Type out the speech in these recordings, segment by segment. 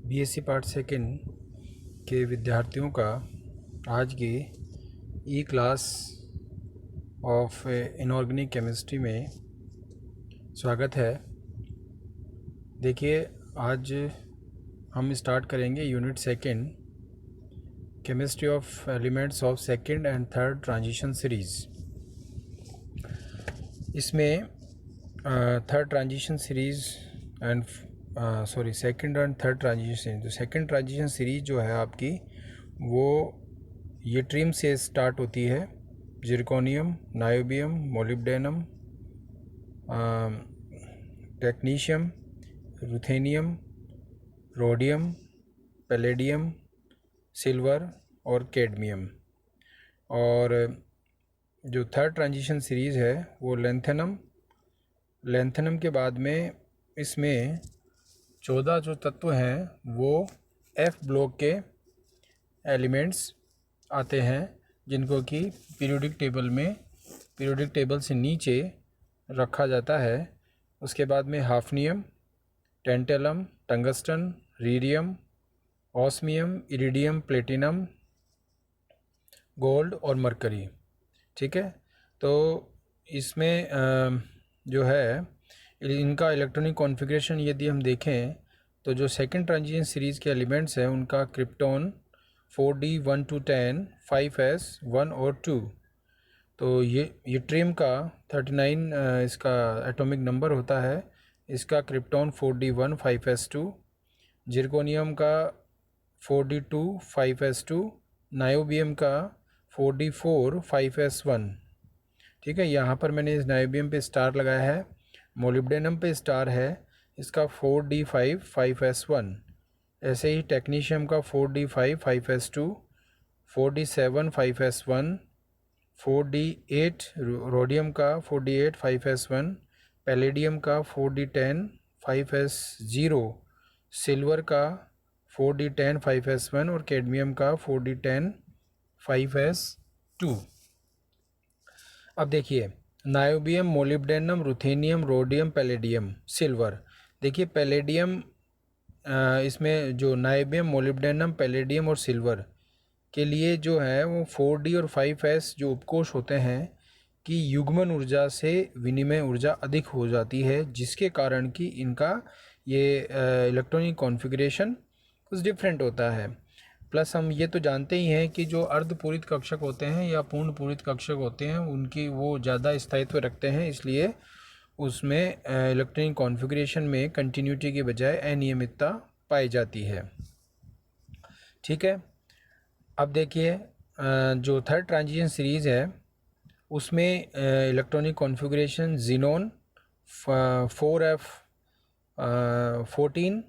BSc part second के विद्यार्थियों का आज की e class of inorganic chemistry में स्वागत है। देखिए, आज हम स्टार्ट करेंगे unit second chemistry of elements of second and third transition series. इसमें third transition series and second and third transition, तो सेकंड ट्रांजिशन सीरीज़ जो है आपकी वो यट्रियम से स्टार्ट होती है। Zirconium, niobium, molybdenum, technetium, ruthenium, rhodium, palladium, silver और कैडमियम। और जो थर्ड ट्रांजिशन सीरीज़ है वो लेंथेनम के बाद में इसमें 14 जो तत्व हैं वो एफ ब्लॉक के एलिमेंट्स आते हैं, जिनको कि पीरियोडिक टेबल से नीचे रखा जाता है। उसके बाद में hafnium, tantalum, tungsten, rhenium, osmium, iridium, platinum, gold और मरकरी। ठीक है, तो इसमें जो है इनका इलेक्ट्रॉनिक कॉन्फ़िगरेशन यदि हम देखें तो जो सेकंड ट्रांजिशन सीरीज़ के एलिमेंट्स हैं उनका क्रिप्टॉन 4d 1 to 10, 5s 1 और 2। तो ये ट्रिम का 39 इसका एटॉमिक नंबर होता है। इसका क्रिप्टॉन 4d 1 5s2, जिरकोनियम का 4d 2 5s2, नायोबियम का 4d 4 5s1। ठीक है, यहाँ पर मैंने इस नायोबियम पे स्टार लगाया है। मोलिब्डेनम पे स्टार है, इसका 4d 5 5s1। ऐसे ही टेक्नीशियम का 4d 5 5s2, 4d 7 5s1, 4d 8 rhodium का 4d 8 5s1, पैलेडियम का 4d 10 5s0, सिल्वर का 4d 10 5s1 और कैडमियम का 4d 10 5s2। अब देखिए, niobium, molybdenum, ruthenium, rhodium, palladium, silver. देखिए पैलेडियम, इसमें जो नायोबियम, मोलिब्डेनम, पैलेडियम और सिल्वर के लिए जो है वो 4d और 5s जो उपकोष होते हैं कि युग्मन ऊर्जा से विनिमय ऊर्जा अधिक हो जाती है, जिसके कारण कि इनका ये इलेक्ट्रॉनिक कॉन्फ़िगरेशन कुछ डिफरेंट होता है। प्लस हम ये तो जानते ही हैं कि जो अर्धपूरित कक्षक होते हैं या पूर्ण पूरित कक्षक होते हैं उनकी वो ज़्यादा स्थायित्व रखते हैं, इसलिए उसमें इलेक्ट्रॉनिक कॉन्फ़िगरेशन में कंटिन्यूटी के बजाय अनियमितता पाई जाती है। ठीक है, अब देखिए जो थर्ड ट्रांजिशन सीरीज़ है उसमें electronic configuration ज़ीनोन 4f 14,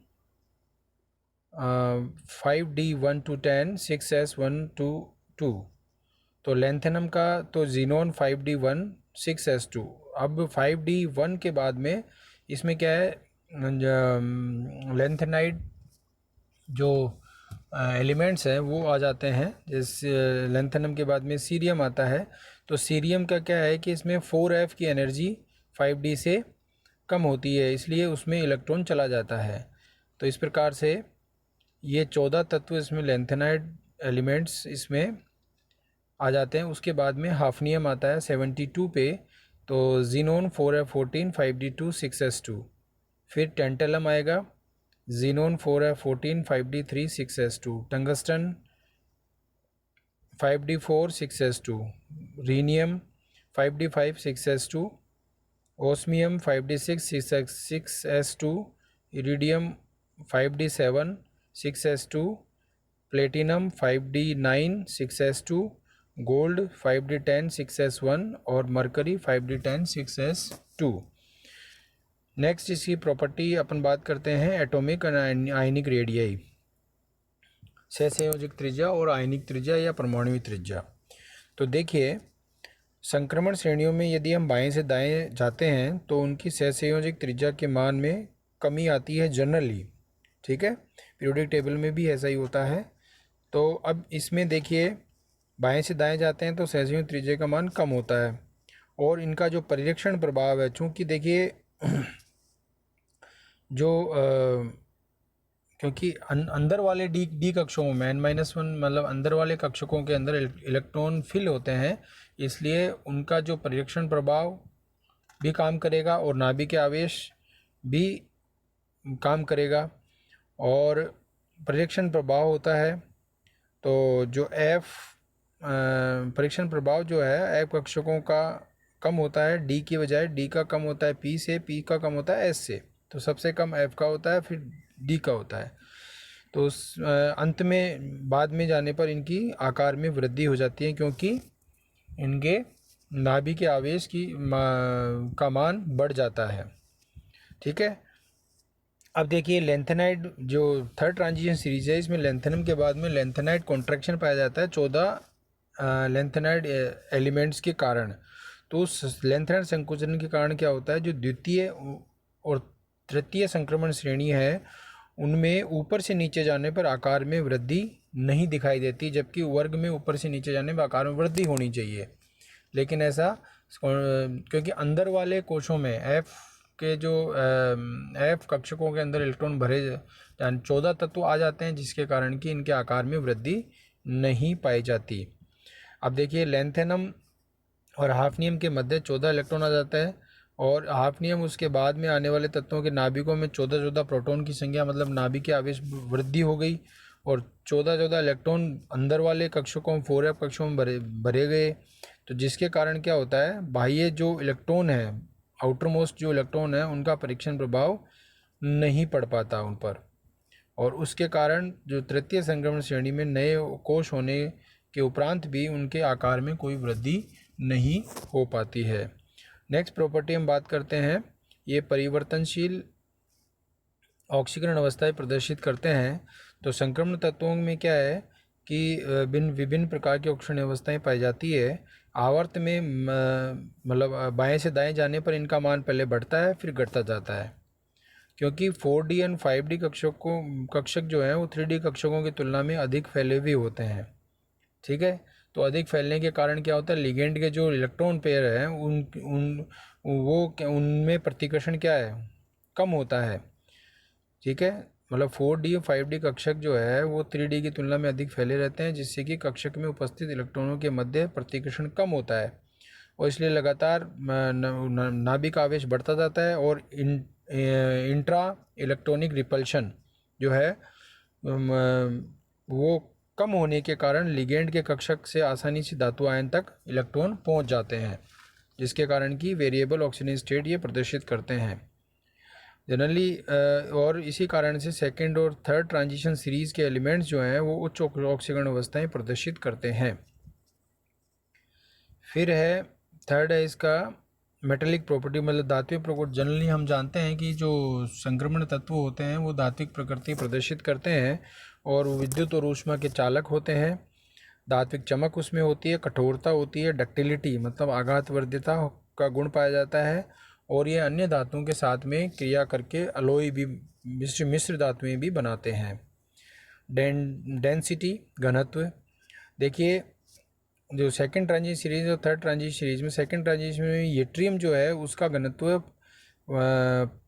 5d 1 to 10, 6s 1 to 2। तो लेंथेनम का तो ज़ीनोन 5d 1 6s 2। अब 5d 1 के बाद में इसमें क्या है, लेंथेनाइड जो एलिमेंट्स हैं वो आ जाते हैं। जैसे लेंथेनम के बाद में सीरियम आता है, तो सीरियम का क्या है कि इसमें 4f की एनर्जी 5d से कम होती है, इसलिए उसमें इलेक्ट्रॉन चला जाता है। तो इस प्रकार से ये 14 तत्व इसमें लेंथेनाइड एलिमेंट्स इसमें आ जाते हैं। उसके बाद में हाफनियम आता है 72 पे, तो ज़ीनोन 4f14 5d2 6s2। फिर टेंटेलम आएगा, ज़ीनोन 4f14 5d3 6s2, tungsten 5d4 6s2, rhenium 5d5 6s2, osmium 5d6 6s2, iridium 5d7 6s2, platinum 5d9 6s2, gold 5d10 6s1 और मरकरी 5d10 6s2। नेक्स्ट इसकी प्रॉपर्टी अपन बात करते हैं एटॉमिक और ionic radii, सहसंयोजक त्रिज्या और आयनिक त्रिज्या या परमाणुविक त्रिज्या। तो देखिए, संक्रमण श्रेणियों में यदि हम बाएं से दाएं जाते हैं तो उनकी सहसंयोजक त्रिज्या के मान में कमी आती है जनरली। ठीक है, पीरियोडिक टेबल में भी ऐसा ही होता है। तो अब इसमें देखिए, बाएं से दाएं जाते हैं तो सहसंयोजक त्रिज्या का मान कम होता है। और इनका जो परिरक्षण प्रभाव है, चूँकि देखिए जो क्योंकि अंदर वाले डी कक्षकों में n-1 मतलब अंदर वाले कक्षकों के अंदर इलेक्ट्रॉन फिल होते हैं, इसलिए उनका जो परिरक्षण प्रभाव भी काम करेगा और नाभिक के आवेश भी काम करेगा। और परिरक्षण प्रभाव होता है तो जो F परीक्षण प्रभाव जो है F कक्षकों का कम होता है D की बजाय, D का कम होता है P से, P का कम होता है S से। तो सबसे कम F का होता है, फिर D का होता है। तो अंत में बाद में जाने पर इनकी आकार में वृद्धि हो जाती है, क्योंकि इनके नाभिक के आवेश का मान बढ़ जाता है। ठीक है। अब देखिए लेंथेनाइड जो थर्ड ट्रांजिशन सीरीज है, इसमें लेंथेनम के बाद में लेंथेनाइड कॉन्ट्रैक्शन पाया जाता है 14 लेंथेनाइड एलिमेंट्स के कारण। तो उस लेंथेनाइड संकुचन के कारण क्या होता है, जो द्वितीय और तृतीय संक्रमण श्रेणी है उनमें ऊपर से नीचे जाने पर आकार में वृद्धि नहीं दिखाई देती, जबकि वर्ग में ऊपर से नीचे जाने पर आकार में वृद्धि होनी चाहिए। लेकिन ऐसा क्योंकि अंदर वाले कोशों में एफ के जो एफ कक्षकों के अंदर इलेक्ट्रॉन भरे यानी 14 तत्व आ जाते हैं, जिसके कारण कि इनके आकार में वृद्धि नहीं पाई जाती। अब देखिए लेंथेनम और हाफनियम के मध्य 14 इलेक्ट्रॉन आ जाता है, और हाफनियम उसके बाद में आने वाले तत्वों के नाभिकों में 14 प्रोटॉन की संख्या, मतलब नाभिक के आवेश वृद्धि हो गई, और 14 इलेक्ट्रॉन अंदर वाले कक्षकों 4f कक्षकों में भरे गए। तो जिसके कारण क्या होता है, बाह्य जो इलेक्ट्रॉन है, आउटर मोस्ट जो इलेक्ट्रॉन है, उनका परीक्षण प्रभाव नहीं पड़ पाता उन पर, और उसके कारण जो तृतीय संक्रमण श्रेणी में नए कोश होने के उपरांत भी उनके आकार में कोई वृद्धि नहीं हो पाती है। नेक्स्ट प्रॉपर्टी हम बात करते हैं, ये परिवर्तनशील ऑक्सीकरण अवस्थाएं प्रदर्शित करते हैं। तो संक्रमण तत्वों में क्या है कि विभिन्न प्रकार की ऑक्सीकरण अवस्थाएं पाई जाती है। आवर्त में मतलब बाएं से दाएं जाने पर इनका मान पहले बढ़ता है फिर घटता जाता है, क्योंकि 4D और 5D कक्षक जो हैं वो 3D कक्षकों की तुलना में अधिक फैले हुए होते हैं। ठीक है। तो अधिक फैलने के कारण क्या होता है, लिगेंड के जो इलेक्ट्रॉन पेयर हैं उनमें प्रतिकर्षण क्या है, कम होता है। ठीक है। मतलब 4D और 5D कक्षक जो है वो 3D की तुलना में अधिक फैले रहते हैं, जिससे कि कक्षक में उपस्थित इलेक्ट्रॉनों के मध्य प्रतिकर्षण कम होता है, और इसलिए लगातार नाभिक आवेश बढ़ता जाता है, और इंट्रा इलेक्ट्रॉनिक रिपल्शन जो है वो कम होने के कारण लिगेंड के कक्षक से आसानी से धातु आयन तक इलेक्ट्रॉन पहुंच जाते हैं, जिसके कारण कि वेरिएबल ऑक्सीजन स्टेट ये प्रदर्शित करते हैं जनरली। और इसी कारण से सेकंड और थर्ड ट्रांजिशन सीरीज के एलिमेंट्स जो हैं वो उच्च ऑक्सीकरण अवस्थाएं प्रदर्शित करते हैं। फिर है थर्ड है इसका मेटेलिक प्रॉपर्टी, मतलब धात्विक प्रकृति। जनरली हम जानते हैं कि जो संक्रमण तत्व होते हैं वो धात्विक प्रकृति प्रदर्शित करते हैं, और विद्युत और ऊष्मा के चालक होते हैं। धात्विक चमक उसमें होती है, कठोरता होती है, डक्टिलिटी मतलब आघातवर्ध्यता का गुण पाया जाता है, और ये अन्य धातुओं के साथ में क्रिया करके अलॉय भी मिश्र धातुएं भी बनाते हैं। डेंसिटी घनत्व, देखिए जो सेकंड ट्रांजिशन सीरीज और थर्ड ट्रांजिशन सीरीज में, सेकंड ट्रांजिशन में येट्रियम जो है उसका घनत्व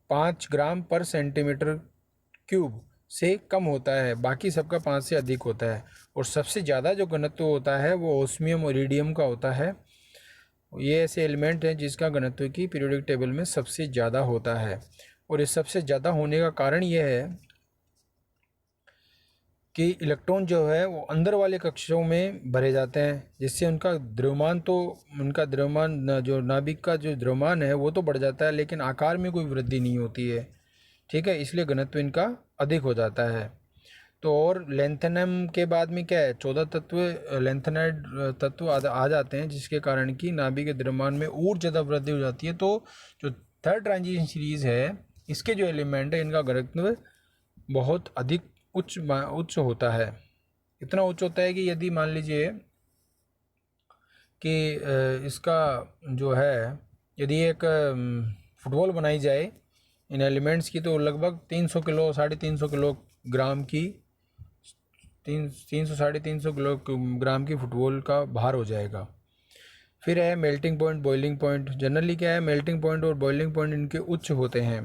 5 ग्राम पर सेंटीमीटर क्यूब से कम होता है, बाकी सबका 5 से अधिक होता है। और सबसे ज़्यादा जो घनत्व होता है वो ओस्मियम और इरिडियम का होता है। ये ऐसे एलिमेंट हैं जिसका घनत्व की पीरियोडिक टेबल में सबसे ज़्यादा होता है, और इस सबसे ज़्यादा होने का कारण यह है कि इलेक्ट्रॉन जो है वो अंदर वाले कक्षों में भरे जाते हैं, जिससे उनका द्रव्यमान जो नाभिक का जो द्रव्यमान है वो तो बढ़ जाता है, लेकिन आकार में कोई वृद्धि नहीं होती है। ठीक है। इसलिए घनत्व इनका अधिक हो जाता है। तो और लेंथेनम के बाद में क्या है, 14 तत्व लेंथेनाइड तत्व आ जाते हैं, जिसके कारण कि नाभिक के द्रव्यमान में और ज़्यादा वृद्धि हो जाती है। तो जो थर्ड ट्रांजिशन सीरीज है इसके जो एलिमेंट है इनका घनत्व बहुत अधिक उच्च होता है। इतना उच्च होता है कि यदि मान लीजिए कि इसका जो है, यदि एक फुटबॉल बनाई जाए इन एलिमेंट्स की, तो लगभग 300 किलो 350 किलोग्राम की 300 350 किलोग्राम की फुटबॉल का भार हो जाएगा। फिर है melting point, boiling point. Generally क्या है, मेल्टिंग पॉइंट और बॉइलिंग पॉइंट इनके उच्च होते हैं,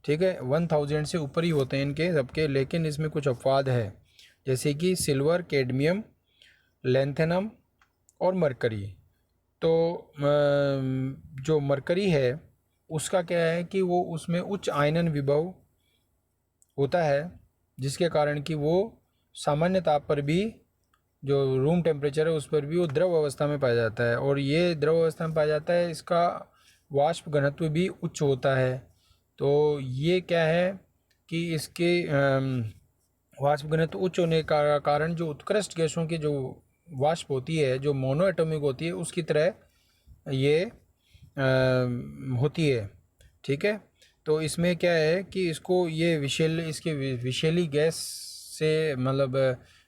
ठीक है, 1000 से ऊपर ही होते हैं इनके सबके, लेकिन इसमें कुछ अपवाद है, जैसे कि सिल्वर, कैडमियम, लैंथेनम और मरकरी। तो जो मरकरी है उसका क्या है कि वो उसमें उच्च आयनन विभव होता है, जिसके कारण कि वो सामान्य ताप पर भी, जो रूम टेम्परेचर है उस पर भी वो द्रव अवस्था में पाया जाता है, और ये द्रव अवस्था में पाया जाता है, इसका वाष्प घनत्व भी उच्च होता है। तो ये क्या है कि इसके वाष्प घनत्व उच्च होने का कारण जो उत्कृष्ट गैसों की जो वाष्प होती है, जो मोनो एटॉमिक होती है, उसकी तरह ये होती है। ठीक है, तो इसमें क्या है कि इसको ये इसके विषैली गैस से मतलब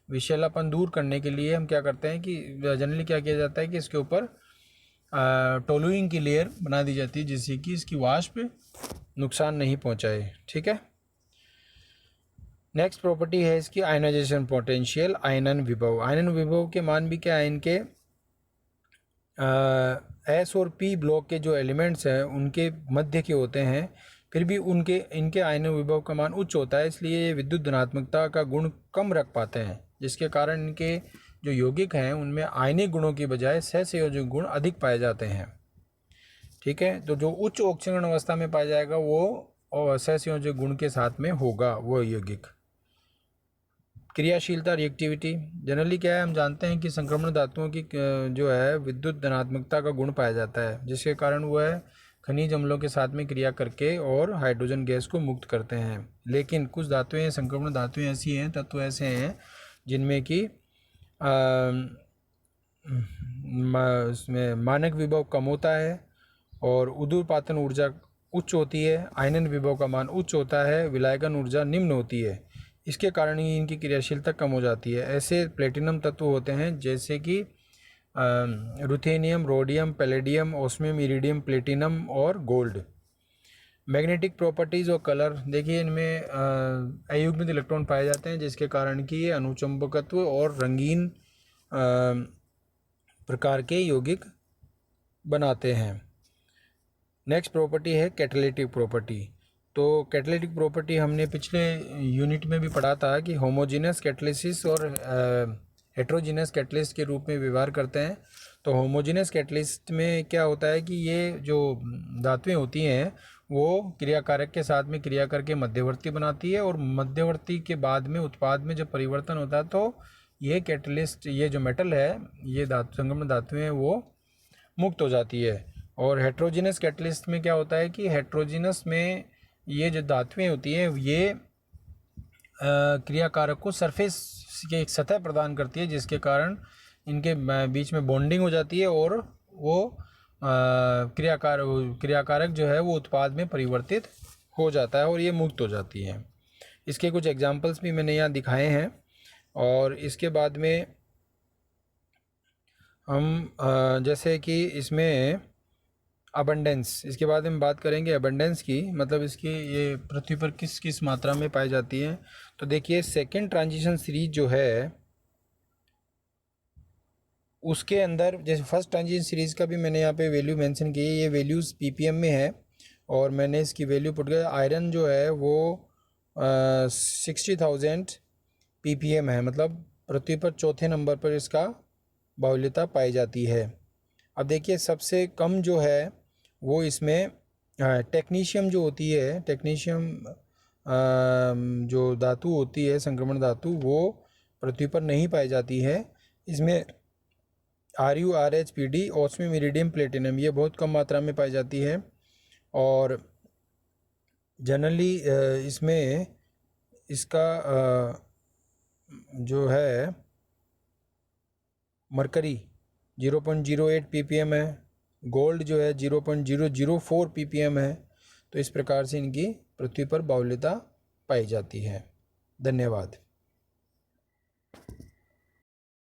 विषैलापन दूर करने के लिए हम क्या करते हैं कि जनरली क्या किया जाता है कि इसके ऊपर टोलुइंग की लेयर बना दी जाती है, जिससे कि इसकी वाष्प नुकसान नहीं पहुंचाए। ठीक है, नेक्स्ट प्रॉपर्टी है इसकी आयनाइजेशन पोटेंशियल, आयनन विभव। आयनन विभव के मान भी क्या है इनके, एस और पी ब्लॉक के जो एलिमेंट्स हैं उनके मध्य के होते हैं, फिर भी इनके आयनन विभव का मान उच्च होता है, इसलिए ये विद्युत धनात्मकता का गुण कम रख पाते हैं, जिसके कारण इनके जो यौगिक हैं उनमें आयनिक गुणों की बजाय सहसंयोजक गुण अधिक पाए जाते हैं। ठीक है, तो जो उच्च ऑक्सीकरण अवस्था में पाया जाएगा वो सहसंयोजक गुण के साथ में होगा वो यौगिक। क्रियाशीलता, रिएक्टिविटी, जनरली क्या है हम जानते हैं कि संक्रमण धातुओं की जो है विद्युत धनात्मकता का गुण पाया जाता है, जिसके कारण वो है खनिज अम्लों के साथ में क्रिया करके और हाइड्रोजन गैस को मुक्त करते हैं। लेकिन कुछ धातुएं, संक्रमण धातुएं ऐसी हैं, तत्व ऐसे हैं जिनमें कि उसमें मानक विभव कम होता है और उदुरपातन ऊर्जा उच्च होती है, आयनन विभव का मान उच्च होता है, विलायकन ऊर्जा निम्न होती है, इसके कारण ही इनकी क्रियाशीलता कम हो जाती है। ऐसे प्लेटिनम तत्व होते हैं जैसे कि ruthenium, rhodium, palladium, osmium, iridium, platinum और गोल्ड। मैग्नेटिक प्रॉपर्टीज़ और कलर, देखिए इनमें अयुग्मित इलेक्ट्रॉन पाए जाते हैं, जिसके कारण कि ये अनुचंबकत्व और रंगीन प्रकार के यौगिक बनाते हैं। नेक्स्ट प्रॉपर्टी है कैटालिटिक प्रॉपर्टी। तो कैटालिटिक प्रॉपर्टी हमने पिछले यूनिट में भी पढ़ा था कि होमोजेनस कैटलिसिस और हेट्रोजीनस कैटलिस्ट के रूप में व्यवहार करते हैं। तो होमोजेनस कैटलिस्ट में क्या होता है कि ये जो धातुएं होती हैं वो क्रियाकारक के साथ में क्रिया करके मध्यवर्ती बनाती है, और मध्यवर्ती के बाद में उत्पाद में जब परिवर्तन होता है तो ये कैटलिस्ट, ये जो मेटल है, ये संक्रमण धातुएं वो मुक्त हो जाती है। और हेट्रोजीनस कैटलिस्ट में क्या होता है कि हेट्रोजीनस में ये जो धातुएं होती हैं ये क्रियाकारक को सरफेस की एक सतह प्रदान करती है, जिसके कारण इनके बीच में बॉन्डिंग हो जाती है और वो क्रियाकारक जो है वो उत्पाद में परिवर्तित हो जाता है और ये मुक्त हो जाती है। इसके कुछ एग्जांपल्स भी मैंने यहाँ दिखाए हैं। और इसके बाद में हम जैसे कि इसमें अबंडेंस, इसके बाद हम बात करेंगे अबंडेंस की, मतलब इसकी ये पृथ्वी पर किस किस मात्रा में पाई जाती है। तो देखिए सेकेंड ट्रांजिशन सीरीज जो है उसके अंदर, जैसे फर्स्ट ट्रांजिशन सीरीज़ का भी मैंने यहाँ पे वैल्यू मेंशन की है, ये वैल्यूज़ पीपीएम में है और मैंने इसकी वैल्यू पुट किया। आयरन जो है वो 60,000 पीपीएम है, मतलब पृथ्वी पर चौथे नंबर पर इसका बाहुल्यता पाई जाती है। अब देखिए सबसे कम जो है वो इसमें टेक्नीशियम जो होती है, टेक्नीशियम जो धातु होती है, संक्रमण धातु, वो पृथ्वी पर नहीं पाई जाती है। इसमें RU, RH, PD, osmium, iridium, platinum, ये बहुत कम मात्रा में पाई जाती है। और जनरली इसमें इसका जो है मरकरी 0.08 ppm है, गोल्ड जो है 0.004 ppm है। तो इस प्रकार से इनकी पृथ्वी पर बाहुल्यता पाई जाती है। धन्यवाद।